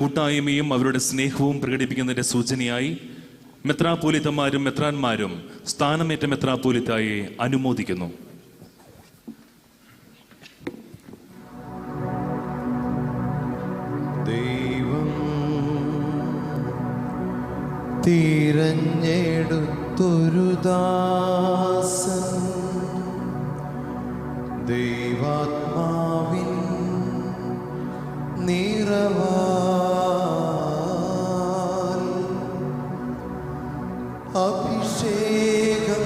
കൂട്ടായ്മയും അവരുടെ സ്നേഹവും പ്രകടിപ്പിക്കുന്നതിന്റെ സൂചനയായി മെത്രാപ്പോലിത്തമാരും മെത്രാന്മാരും സ്ഥാനമേറ്റ മെത്രാപ്പോലിത്തായെ അനുമോദിക്കുന്നു. ദൈവം തിരഞ്ഞെടുത്തൊരു ദാസൻ ദൈവാത്മാവിൻ നിറവാൽ അഭിഷേകം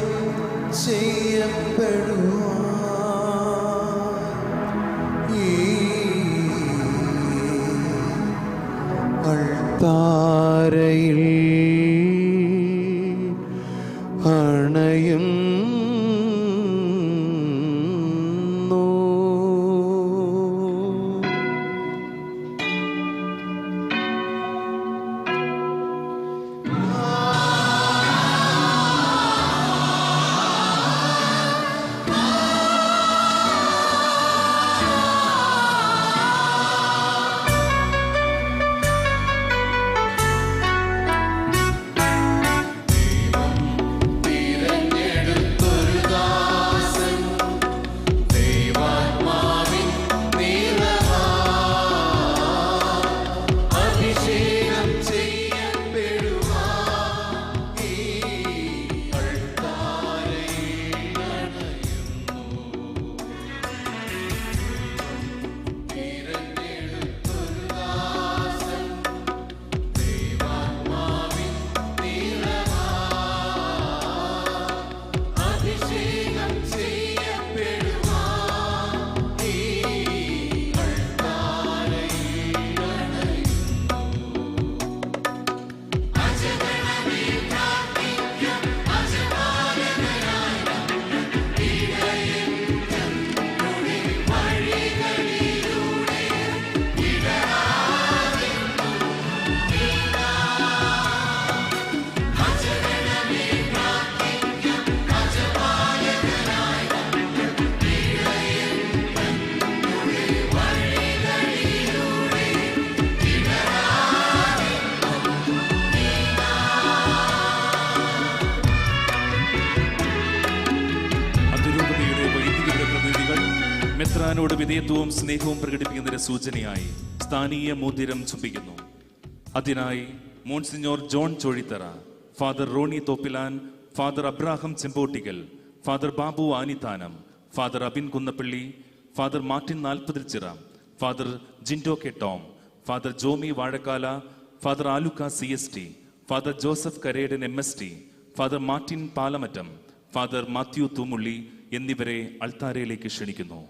ചെയ്യപ്പെടുവാൻ ഈ അൾത്താരയിൽ അണയും മെത്രാനോട് വിധേയത്വവും സ്നേഹവും പ്രകടിപ്പിക്കുന്നതിന്റെ സൂചനയായി സ്ഥാനീയ മോതിരം ചുംബിക്കുന്നു. അതിനായി monsignor John Chozhithara, father Roni Thoppilan, father Abraham Chembottickal, father Babu Anithanam, father Abin Kunnappally, father Martin Nalpathilchira, father Jindo K Tom, father Jomi Vazhakkala, father Aluckal CST, father Joseph Karedan MST, father Martin Palamattam, father Mathew Thoomully എന്നിവരെ അൾത്താരയിലേക്ക് ക്ഷണിക്കുന്നു.